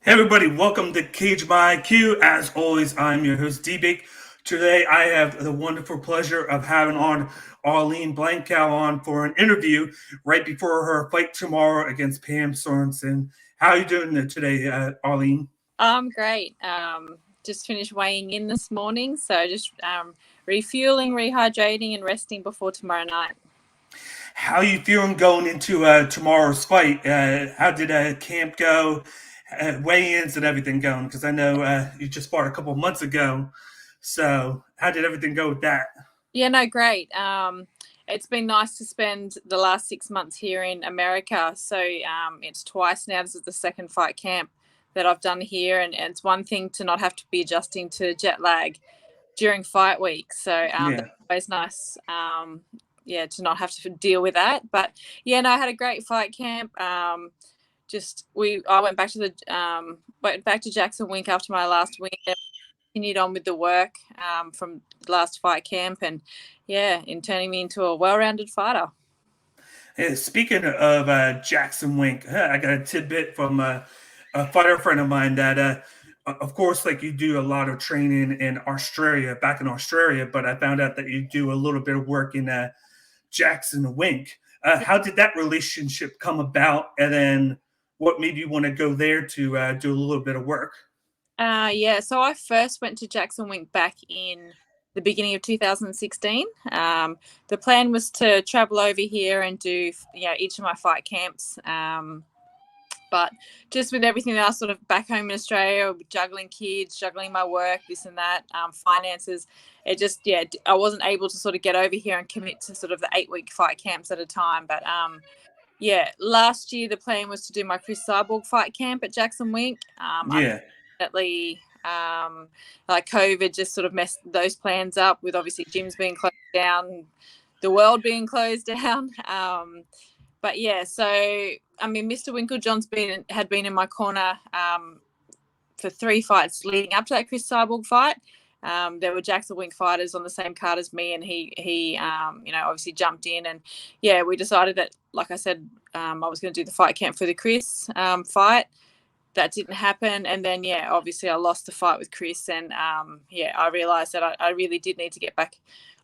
Hey everybody, welcome to Cage by Q. As always, I'm your host D-Bake. Today I have the wonderful pleasure of having on Arlene Blencowe on for an interview right before her fight tomorrow against Pam Sorenson. How are you doing today, Arlene? I'm great. Just finished weighing in this morning, so just refueling, rehydrating, and resting before tomorrow night. How are you feeling going into tomorrow's fight? How did camp go? Weigh-ins and everything going? Because I know you just fought a couple of months ago. So how did everything go with that? Yeah, no, great. It's been nice to spend the last 6 months here in America. So it's twice now. This is the second fight camp that I've done here, and it's one thing to not have to be adjusting to jet lag during fight week. So Yeah. that's always nice. Yeah, to not have to deal with that. But yeah, no, I had a great fight camp. I went back to Jackson Wink after my last win. Continued on with the work from last fight camp, and yeah, in turning me into a well-rounded fighter. Hey, speaking of Jackson Wink, I got a tidbit from a fighter friend of mine that, of course, like you do a lot of training in Australia, back in Australia, but I found out that you do a little bit of work in Jackson Wink. How did that relationship come about? And then what made you want to go there to do a little bit of work? Yeah, so I first went to Jackson Wink back in the beginning of 2016. The plan was to travel over here and do each of my fight camps. But just with everything else sort of back home in Australia, juggling kids, juggling my work, this and that, finances, it just, yeah, I wasn't able to sort of get over here and commit to sort of the 8-week fight camps at a time. But yeah, last year the plan was to do my Chris Cyborg fight camp at Jackson Wink. Yeah. Unfortunately, like COVID just sort of messed those plans up with obviously gyms being closed down, the world being closed down. But yeah, so I mean, Mr. Winklejohn's had been in my corner for 3 fights leading up to that Chris Cyborg fight. There were Jackson Wink fighters on the same card as me, and he obviously jumped in, and yeah, we decided that, like I said, I was going to do the fight camp for the Chris fight. That didn't happen, and then yeah, obviously I lost the fight with Chris, and yeah, I realised that I really did need to get back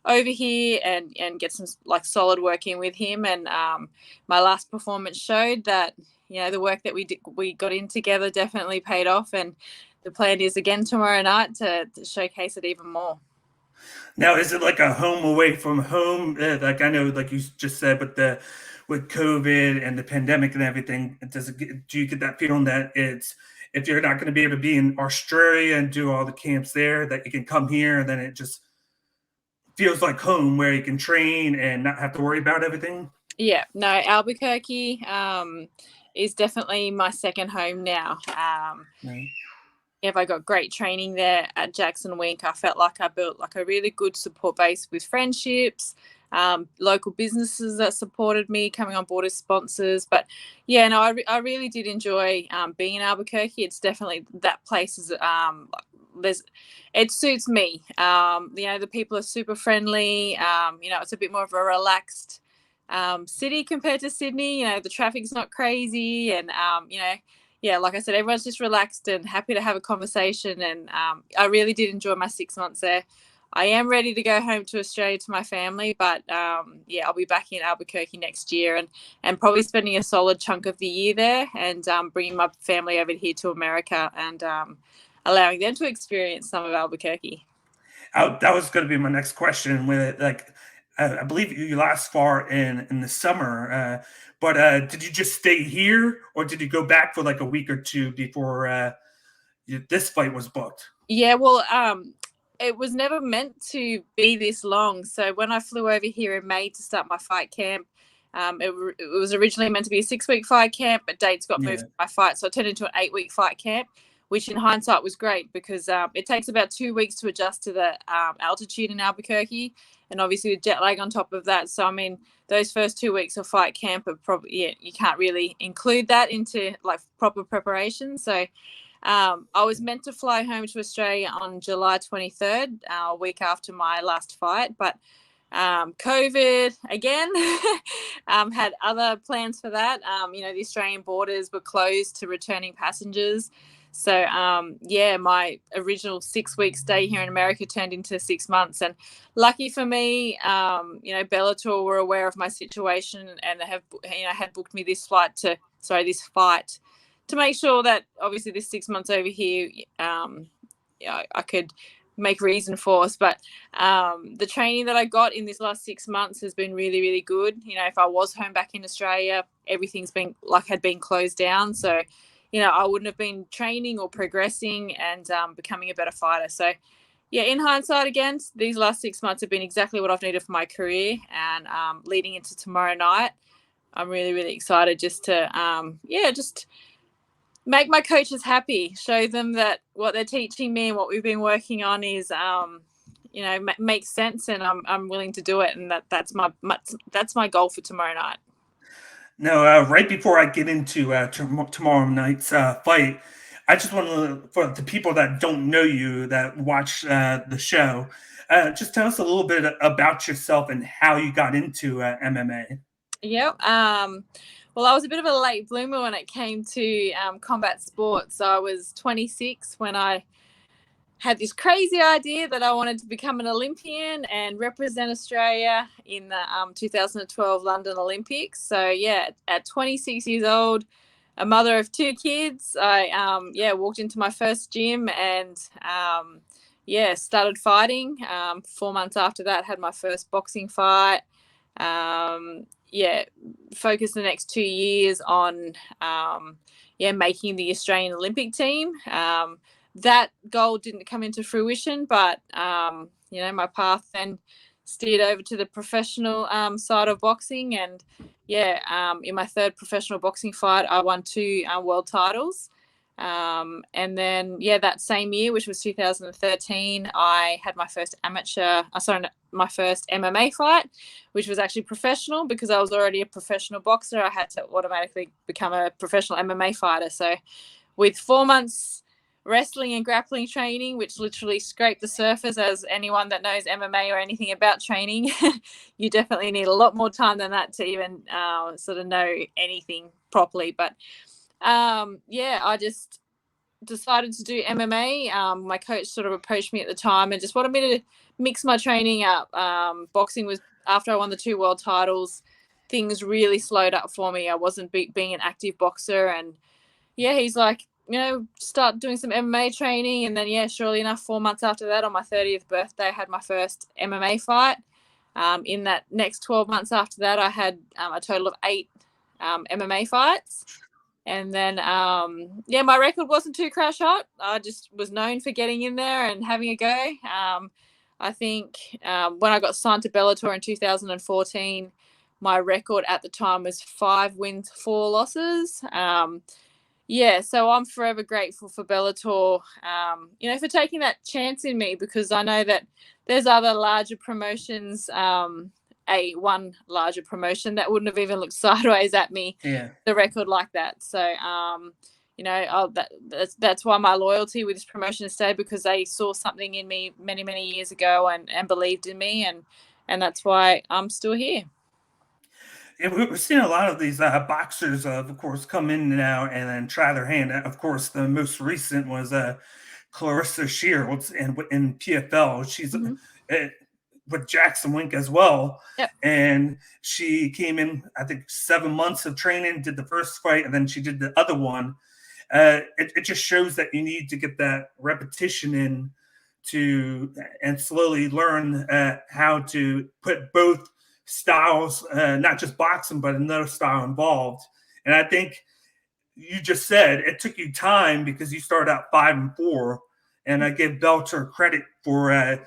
over here and get some like solid work in with him, and my last performance showed that the work that we got in together definitely paid off, and the plan is again tomorrow night to showcase it even more. Now, is it like a home away from home? Like I know, like you just said, but the with COVID and the pandemic and everything, do you get that feeling that it's if you're not going to be able to be in Australia and do all the camps there, that you can come here and then it just feels like home where you can train and not have to worry about everything? Yeah, no, Albuquerque is definitely my second home now. Right. If I got great training there at Jackson Wink, I felt like I built like a really good support base with friendships, local businesses that supported me coming on board as sponsors. But yeah, no, I really did enjoy being in Albuquerque. It's definitely that place is it suits me. The people are super friendly. It's a bit more of a relaxed city compared to Sydney. The traffic's not crazy, and yeah, like I said, everyone's just relaxed and happy to have a conversation. And I really did enjoy my 6 months there. I am ready to go home to Australia to my family, but yeah, I'll be back in Albuquerque next year, and probably spending a solid chunk of the year there, and bringing my family over here to America, and allowing them to experience some of Albuquerque. That was going to be my next question. With like, I believe you last far in the summer, but did you just stay here, or did you go back for like a week or two before this fight was booked? Yeah, well, it was never meant to be this long. So when I flew over here in May to start my fight camp, it was originally meant to be a 6-week fight camp, but dates got moved Yeah. to my fight, so it turned into an 8-week fight camp, which in hindsight was great because it takes about 2 weeks to adjust to the altitude in Albuquerque, and obviously with jet lag on top of that. So I mean, those first 2 weeks of fight camp are probably you can't really include that into like proper preparation. So I was meant to fly home to Australia on July 23rd, a week after my last fight, but COVID again had other plans for that. The Australian borders were closed to returning passengers. So yeah, my original 6 week stay here in America turned into 6 months, and lucky for me, Bellator were aware of my situation and have had booked me this fight to make sure that obviously this 6 months over here, I could make reason for us. But the training that I got in this last 6 months has been really, really good. If I was home back in Australia, everything's been had been closed down. So, I wouldn't have been training or progressing and becoming a better fighter. So, yeah, in hindsight, again, these last 6 months have been exactly what I've needed for my career. And leading into tomorrow night, I'm really, really excited just to, just make my coaches happy, show them that what they're teaching me and what we've been working on is, makes sense, and I'm willing to do it. And that's my goal for tomorrow night. No, right before I get into tomorrow night's fight, I just want to, for the people that don't know you, that watch the show, just tell us a little bit about yourself and how you got into MMA. Yep. Well, I was a bit of a late bloomer when it came to combat sports. So I was 26 when I had this crazy idea that I wanted to become an Olympian and represent Australia in the 2012 London Olympics. So yeah, at 26 years old, a mother of 2 kids, I walked into my first gym and started fighting. 4 months after that, had my first boxing fight. Focused the next 2 years on making the Australian Olympic team. That goal didn't come into fruition, but my path then steered over to the professional side of boxing, and in my third professional boxing fight, I won 2 world titles. And then that same year, which was 2013, I had my first my first MMA fight, which was actually professional. Because I was already a professional boxer, I had to automatically become a professional MMA fighter. So with 4 months wrestling and grappling training, which literally scraped the surface, as anyone that knows MMA or anything about training, you definitely need a lot more time than that to even sort of know anything properly. But I just decided to do MMA. My coach sort of approached me at the time and just wanted me to mix my training up. Boxing was, after I won the 2 world titles, things really slowed up for me. I wasn't being an active boxer, and he's like, start doing some MMA training. And then surely enough, 4 months after that, on my 30th birthday, I had my first MMA fight. In that next 12 months after that, I had a total of 8 MMA fights. And then, my record wasn't too crash hot. I just was known for getting in there and having a go. I think when I got signed to Bellator in 2014, my record at the time was 5 wins, 4 losses. So I'm forever grateful for Bellator, for taking that chance in me, because I know that there's other larger promotions, one larger promotion that wouldn't have even looked sideways at me, the record like that. So, that's why my loyalty with this promotion has stayed, because they saw something in me many, many years ago and believed in me. And that's why I'm still here. Yeah, we're seeing a lot of these boxers, of course, come in now and then try their hand. Of course, the most recent was Clarissa Shields in PFL. She's with Jackson Wink as well. Yep. And she came in, I think, 7 months of training, did the first fight, and then she did the other one. It just shows that you need to get that repetition in and slowly learn how to put both styles, not just boxing, but another style involved. And I think you just said it took you time, because you started out 5-4, and I give Bellator credit for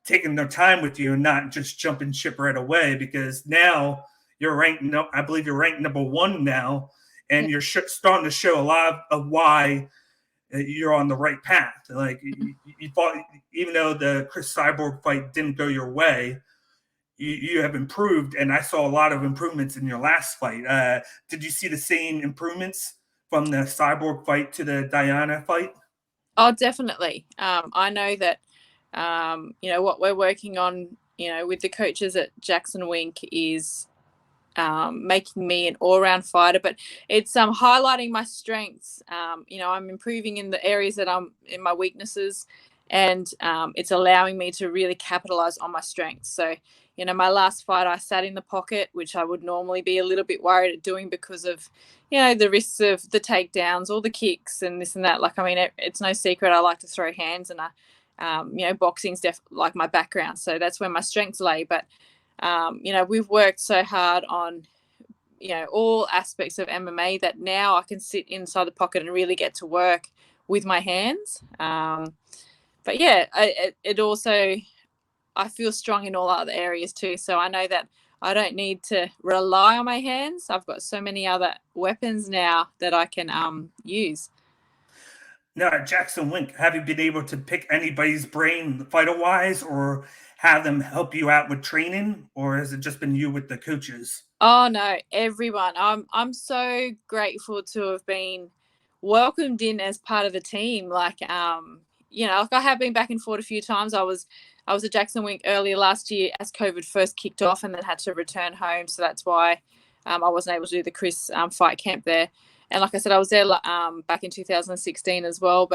taking their time with you and not just jumping ship right away, because now you're ranked, I believe you're ranked number 1 now, and you're starting to show a lot of why you're on the right path. Like you thought, even though the Chris Cyborg fight didn't go your way, you have improved, and I saw a lot of improvements in your last fight. Did you see the same improvements from the Cyborg fight to the Diana fight? Oh, definitely. I know that, what we're working on, with the coaches at Jackson Wink is making me an all-round fighter, but it's highlighting my strengths. I'm improving in the areas that I'm in my weaknesses, and it's allowing me to really capitalize on my strengths. So, my last fight, I sat in the pocket, which I would normally be a little bit worried at doing because of, the risks of the takedowns, all the kicks and this and that. It's no secret I like to throw hands, and boxing's like my background. So that's where my strengths lay. But we've worked so hard on, all aspects of MMA that now I can sit inside the pocket and really get to work with my hands. But yeah, it also, I feel strong in all other areas too. So I know that I don't need to rely on my hands. I've got so many other weapons now that I can use. Now, Jackson Wink, have you been able to pick anybody's brain fighter-wise, or have them help you out with training, or has it just been you with the coaches? Oh no, everyone. I'm so grateful to have been welcomed in as part of the team. I have been back and forth a few times. I was at Jackson Wink earlier last year as COVID first kicked off, and then had to return home. So that's why I wasn't able to do the Chris fight camp there. And like I said, I was there back in 2016 as well.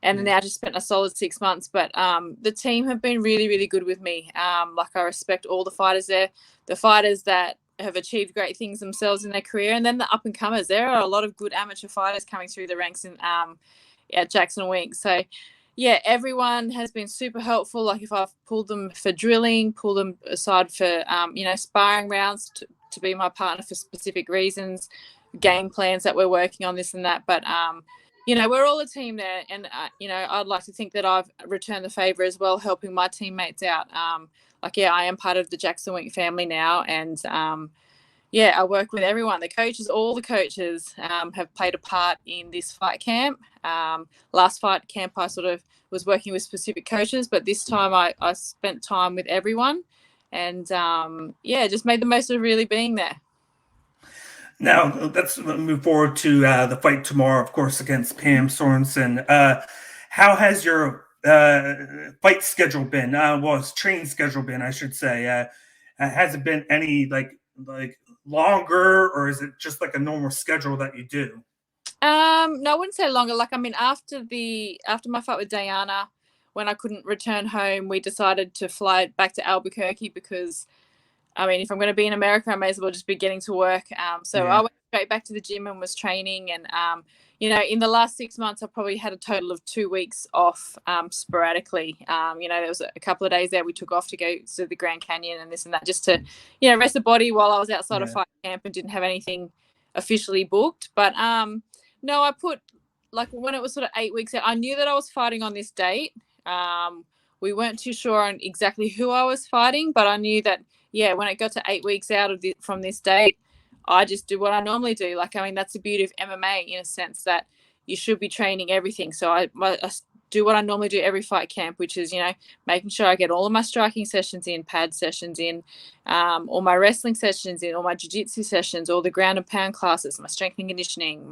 And now just spent a solid 6 months. But the team have been really, really good with me. I respect all the fighters there, the fighters that have achieved great things themselves in their career, and then the up and comers. There are a lot of good amateur fighters coming through the ranks at Jackson Wink. So yeah, everyone has been super helpful. Like if I've pulled them for drilling, pulled them aside for sparring rounds to be my partner for specific reasons, game plans that we're working on, this and that. But we're all a team there, and I'd like to think that I've returned the favor as well, helping my teammates out. I am part of the Jackson Wink family now, and I work with everyone. The coaches, all the coaches have played a part in this fight camp. Last fight camp, I sort of was working with specific coaches, but this time I spent time with everyone, and just made the most of really being there. Now, let's move forward to the fight tomorrow, of course, against Pam Sorenson. How has your fight schedule been? Training schedule been, I should say. Has it been any like longer, or is it just like a normal schedule that you do? No, I wouldn't say longer. After my fight with Diana, when I couldn't return home, we decided to fly back to Albuquerque because, if I'm going to be in America, I may as well just be getting to work. I went straight back to the gym and was training. And, in the last 6 months, I probably had a total of 2 weeks off sporadically. There was a couple of days there we took off to go to the Grand Canyon and this and that, just to, rest the body while I was outside of fight camp and didn't have anything officially booked. But no, I put, when it was sort of 8 weeks out, I knew that I was fighting on this date. We weren't too sure on exactly who I was fighting, but I knew that, when it got to 8 weeks out from this date, I just do what I normally do. That's the beauty of MMA in a sense that you should be training everything. So I do what I normally do every fight camp, which is, making sure I get all of my striking sessions in, pad sessions in, all my wrestling sessions in, all my jiu-jitsu sessions, all the ground and pound classes, my strength and conditioning,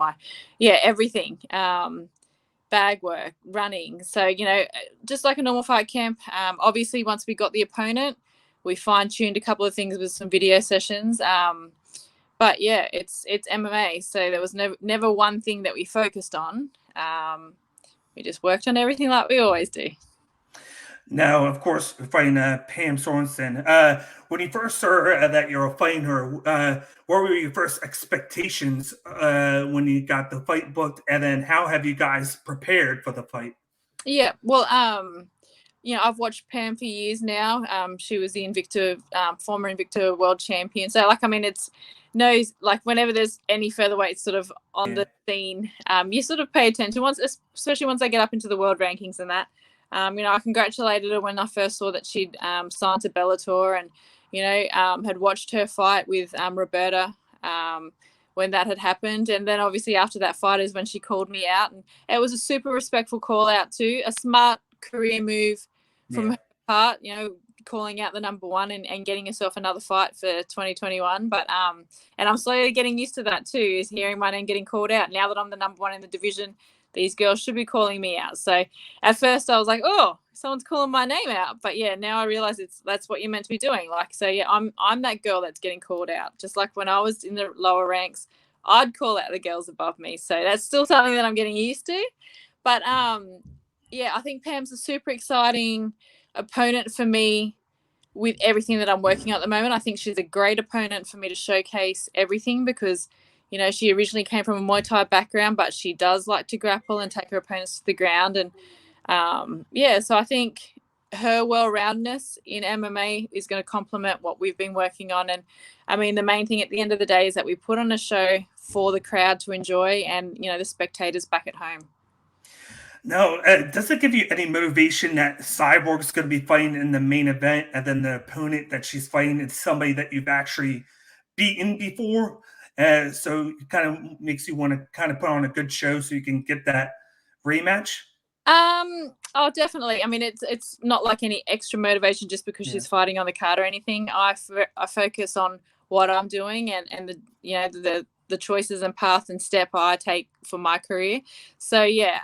everything. Bag work, running. So, just like a normal fight camp. Obviously, once we got the opponent, we fine-tuned a couple of things with some video sessions. But yeah, it's MMA. So there was never one thing that we focused on. We just worked on everything like we always do. Now, of course, fighting Pam Sorenson. When you first heard that you're fighting her, what were your first expectations when you got the fight booked? And then how have you guys prepared for the fight? Yeah, well, I've watched Pam for years now. She was the former Invicta world champion. So, whenever there's any featherweight sort of on the scene, you sort of pay attention especially once they get up into the world rankings and that. I congratulated her when I first saw that she'd signed to Bellator, and had watched her fight with Roberta when that had happened. And then obviously after that fight is when she called me out, and it was a super respectful call out too, a smart career move from her part, calling out the number one and getting herself another fight for 2021. But and I'm slowly getting used to that too, is hearing my name getting called out now that I'm the number one in the division. these girls should be calling me out. So at first I was like, oh, someone's calling my name out. But yeah, now I realize that's what you're meant to be doing. Like, so yeah, I'm that girl that's getting called out. Just like when I was in the lower ranks, I'd call out the girls above me. So that's still something that I'm getting used to. But yeah, I think Pam's a super exciting opponent for me with everything that I'm working on at the moment. I think she's a great opponent for me to showcase everything because, you know, she originally came from a Muay Thai background, but she does like to grapple and take her opponents to the ground. And yeah, so I think her well-roundedness in MMA is going to complement what we've been working on. And I mean, the main thing at the end of the day is that we put on a show for the crowd to enjoy and, you know, the spectators back at home. No, does it give you any motivation that Cyborg's going to be fighting in the main event, and then the opponent that she's fighting is somebody that you've actually beaten before? So it kind of makes you want to kind of put on a good show so you can get that rematch. Oh, definitely. I mean, it's not like any extra motivation just because she's fighting on the card or anything. I focus on what I'm doing and the, you know, the choices and path and step I take for my career. So yeah,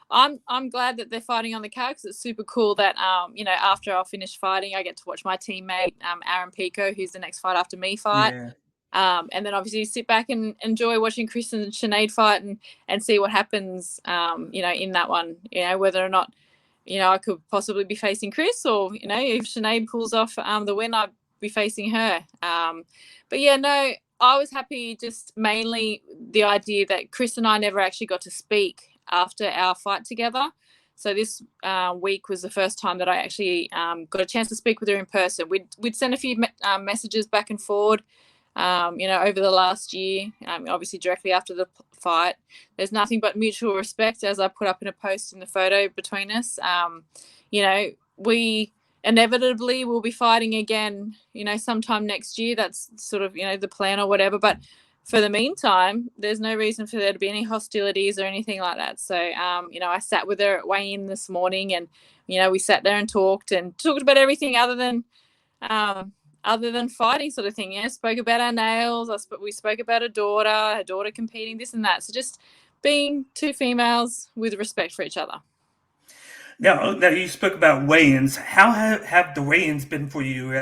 I'm glad that they're fighting on the card because it's super cool that you know, after I finish fighting, I get to watch my teammate Aaron Pico, who's the next fight after me, fight. Yeah. And then obviously sit back and enjoy watching Chris and Sinead fight and see what happens, you know, in that one, you know, whether or not, you know, I could possibly be facing Chris or, you know, if Sinead pulls off the win, I'd be facing her. But yeah, no, I was happy just mainly the idea that Chris and I never actually got to speak after our fight together. So this week was the first time that I actually got a chance to speak with her in person. We'd sent a few messages back and forward, you know, over the last year, obviously directly after the fight. There's nothing but mutual respect, as I put up in a post in the photo between us. You know, we inevitably will be fighting again, you know, sometime next year. That's sort of, you know, the plan or whatever. But for the meantime, there's no reason for there to be any hostilities or anything like that. So, you know, I sat with her at weigh-in this morning and, you know, we sat there and talked about everything other than fighting sort of thing. Yeah, spoke about our nails. We spoke about her daughter competing, this and that. So just being two females with respect for each other. Now you spoke about weigh-ins. How have the weigh-ins been for you,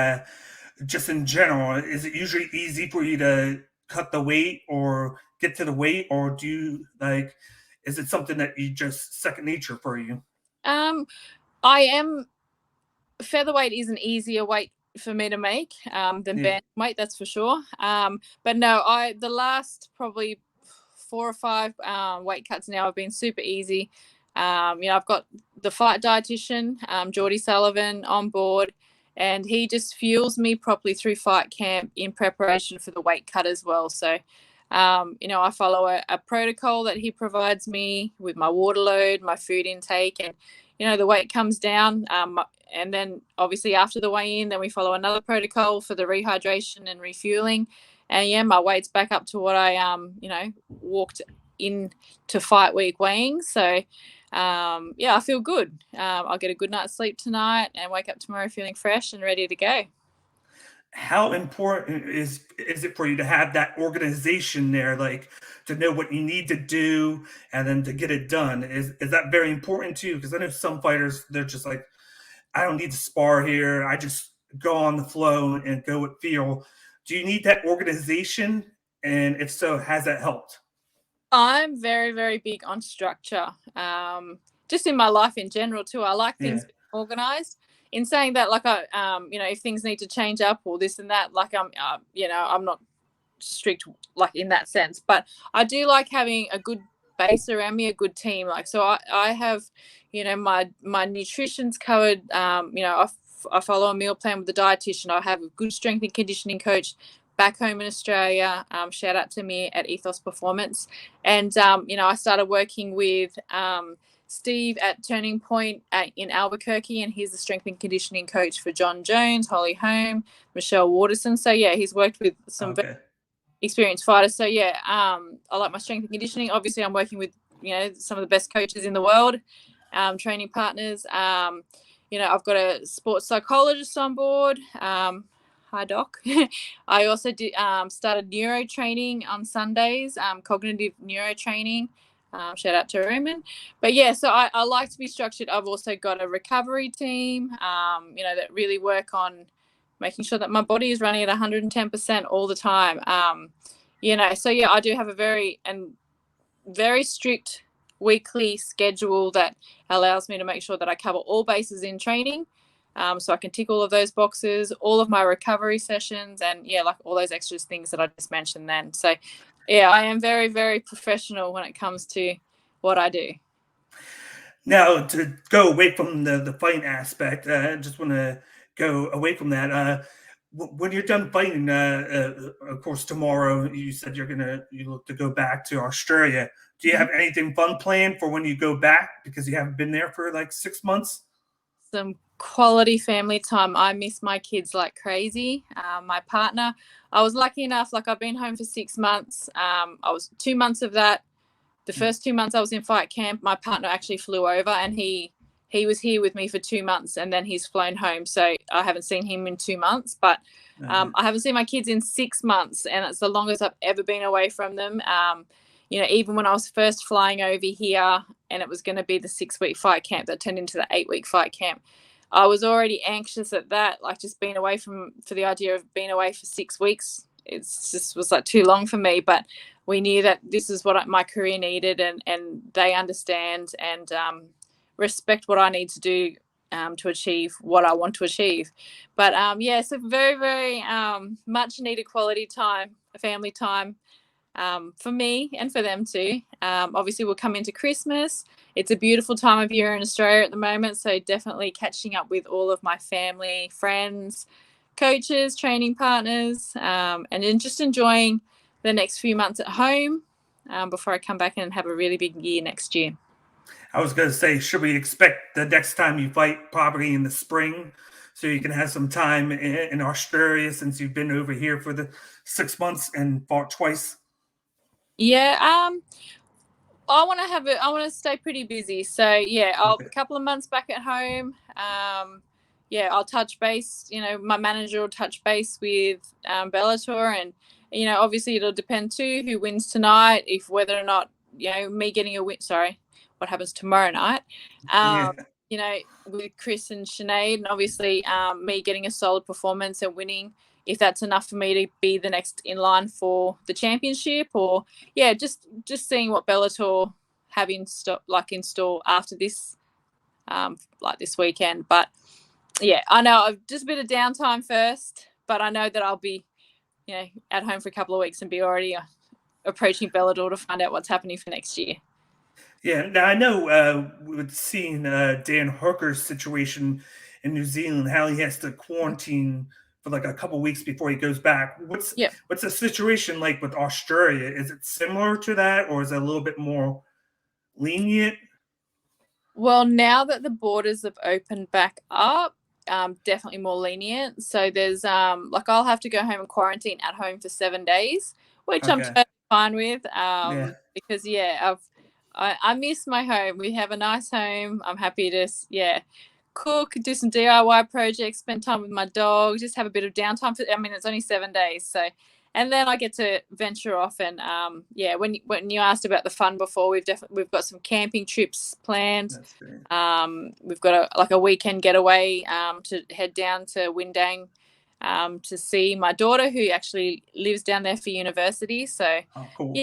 just in general? Is it usually easy for you to cut the weight or get to the weight, or do you like? Is it something that you just second nature for you? I am featherweight is an easier weight for me to make than bantamweight, that's for sure. But no, the last probably 4 or 5 weight cuts now have been super easy. You know, I've got the fight dietitian, Geordie Sullivan, on board, and he just fuels me properly through fight camp in preparation for the weight cut as well. So, you know, I follow a protocol that he provides me with my water load, my food intake, and, you know, the weight comes down. And then obviously after the weigh-in, then we follow another protocol for the rehydration and refueling. And yeah, my weight's back up to what I, you know, walked in to fight week weighing. So, yeah, I feel good. I'll get a good night's sleep tonight and wake up tomorrow feeling fresh and ready to go. How important is it for you to have that organization there, like to know what you need to do and then to get it done? Is that very important to you? Because I know some fighters, they're just like, I don't need to spar here. I just go on the flow and go with feel. Do you need that organization? And if so, has that helped? I'm very, very big on structure. Just in my life in general too. I like things being organized. In saying that, like you know, if things need to change up or this and that, like you know, I'm not strict like in that sense, but I do like having a good base around me, a good team. Like, so I have, you know, my nutrition's covered. You know, I follow a meal plan with the dietitian. I have a good strength and conditioning coach back home in Australia. Shout out to me at Ethos Performance. And, you know, I started working with Steve at Turning Point in Albuquerque, and he's the strength and conditioning coach for John Jones, Holly Holm, Michelle Waterson. So, yeah, he's worked with some very experienced fighters. So, yeah, I like my strength and conditioning. Obviously, I'm working with, you know, some of the best coaches in the world, training partners. You know, I've got a sports psychologist on board. Hi, Doc. I also started neuro training on Sundays, cognitive neuro training. Shout out to Roman. But yeah, so I like to be structured. I've also got a recovery team, that really work on making sure that my body is running at 110% all the time. So yeah, I do have a very strict weekly schedule that allows me to make sure that I cover all bases in training. So I can tick all of those boxes, all of my recovery sessions, and like all those extra things that I just mentioned then. So yeah, I am very, very professional when it comes to what I do. Now, to go away from the fight aspect, I just want to go away from that. When you're done fighting, of course, tomorrow you said you look to go back to Australia. Do you have anything fun planned for when you go back, because you haven't been there for like 6 months? Some quality family time. I miss my kids like crazy. My partner, I was lucky enough, like I've been home for 6 months. I was 2 months of that. The first 2 months I was in fight camp, my partner actually flew over, and he was here with me for 2 months, and then he's flown home. So I haven't seen him in 2 months, but I haven't seen my kids in 6 months, and it's the longest I've ever been away from them. Even when I was first flying over here and it was going to be the 6-week fight camp that turned into the 8-week fight camp, I was already anxious at that, like just being away for the idea of being away for 6 weeks. It's just was like too long for me, but we knew that this is what my career needed, and they understand and respect what I need to do to achieve what I want to achieve. But so very, very much needed quality time, family time, for me and for them too. Obviously, we'll come into Christmas. It's a beautiful time of year in Australia at the moment, so definitely catching up with all of my family, friends, coaches, training partners, and then just enjoying the next few months at home before I come back and have a really big year next year. I was going to say, should we expect the next time you fight probably in the spring, so you can have some time in Australia, since you've been over here for the 6 months and fought twice? Yeah, I want to stay pretty busy. So yeah, a couple of months back at home. I'll touch base. My manager will touch base with Bellator, and obviously it'll depend too who wins tonight, if whether or not me getting a win. Sorry, what happens tomorrow night? With Chris and Sinead, and obviously me getting a solid performance and winning, if that's enough for me to be the next in line for the championship, or just seeing what Bellator have in store after this, this weekend. But I know I've just a bit of downtime first, but I know that I'll be at home for a couple of weeks and be already approaching Bellator to find out what's happening for next year. Yeah, now I know with seeing Dan Hooker's situation in New Zealand, how he has to quarantine for like a couple weeks before he goes back. What's the situation like with Australia? Is it similar to that, or is it a little bit more lenient? Well, now that the borders have opened back up, definitely more lenient. So there's I'll have to go home and quarantine at home for 7 days, which I'm totally fine with. Because I miss my home. We have a nice home. I'm happy to cook, do some DIY projects, spend time with my dog, just have a bit of downtime. It's only 7 days, so. And then I get to venture off, and when you asked about the fun before, we've got some camping trips planned. That's great. We've got a weekend getaway to head down to Windang to see my daughter, who actually lives down there for university. So cool.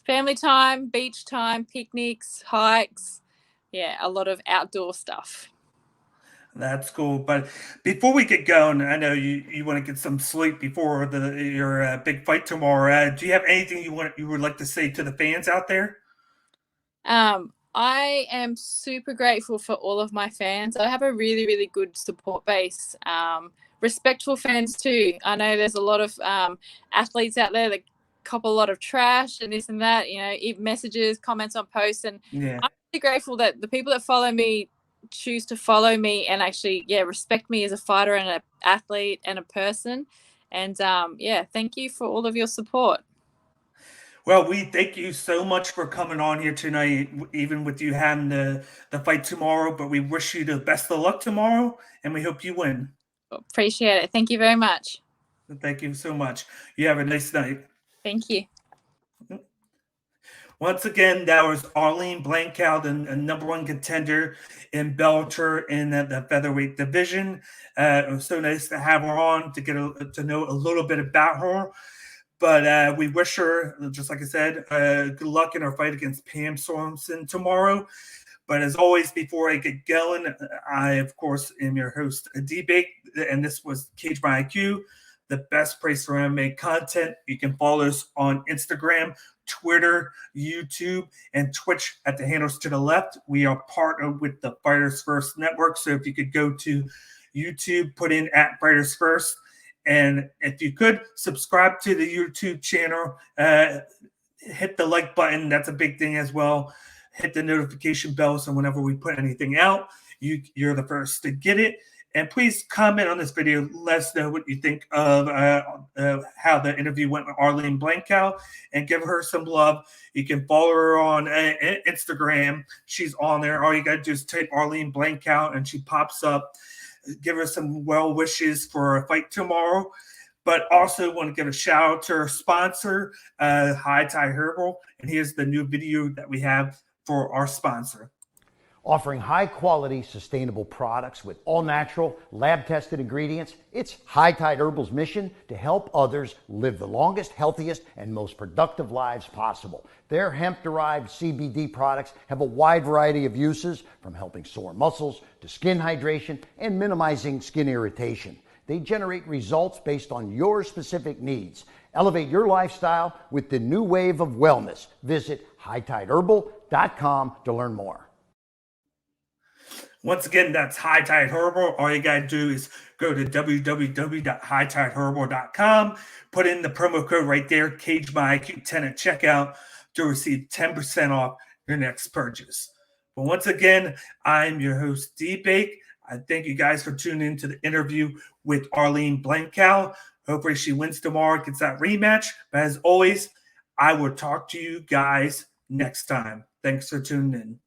Family time, beach time, picnics, hikes, a lot of outdoor stuff. That's cool. But before we get going, I know you want to get some sleep before your big fight tomorrow. Do you have anything you would like to say to the fans out there? I am super grateful for all of my fans. I have a really, really good support base. Respectful fans too. I know there's a lot of athletes out there that cop a lot of trash and this and that, messages, comments on posts. And I'm really grateful that the people that follow me choose to follow me and actually respect me as a fighter and an athlete and a person. And thank you for all of your support. Well, we thank you so much for coming on here tonight, even with you having the fight tomorrow. But we wish you the best of luck tomorrow, and we hope you win. Appreciate it. Thank you very much. Thank you so much. You have a nice night. Thank you. Once again, that was Arlene Blencowe, the number one contender in Bellator in the featherweight division. It was so nice to have her on to get to know a little bit about her. But we wish her, just like I said, good luck in her fight against Pam Sorenson tomorrow. But as always, before I get going, I, of course, am your host, D-Bake, and this was Cage by IQ, the best place for MMA content. You can follow us on Instagram, Twitter, YouTube, and Twitch at the handles to the left. We are partnered with the Fighters First Network, so if you could go to YouTube, put in at Fighters First, and if you could subscribe to the YouTube channel, hit the like button. That's a big thing as well. Hit the notification bell so whenever we put anything out, you're the first to get it. And please comment on this video. Let us know what you think of how the interview went with Arlene Blencowe, and give her some love. You can follow her on Instagram. She's on there. All you got to do is type Arlene Blencowe and she pops up. Give her some well wishes for a fight tomorrow. But also want to give a shout out to our sponsor, High Tide Herbal. And here's the new video that we have for our sponsor. Offering high-quality, sustainable products with all-natural, lab-tested ingredients, it's High Tide Herbal's mission to help others live the longest, healthiest, and most productive lives possible. Their hemp-derived CBD products have a wide variety of uses, from helping sore muscles to skin hydration and minimizing skin irritation. They generate results based on your specific needs. Elevate your lifestyle with the new wave of wellness. Visit hightideherbal.com to learn more. Once again, that's High Tide Herbal. All you got to do is go to www.hightideherbal.com, put in the promo code right there, CageMyIQ10 at checkout, to receive 10% off your next purchase. But once again, I'm your host, D-Bake. I thank you guys for tuning into the interview with Arlene Blencowe. Hopefully she wins tomorrow, gets that rematch. But as always, I will talk to you guys next time. Thanks for tuning in.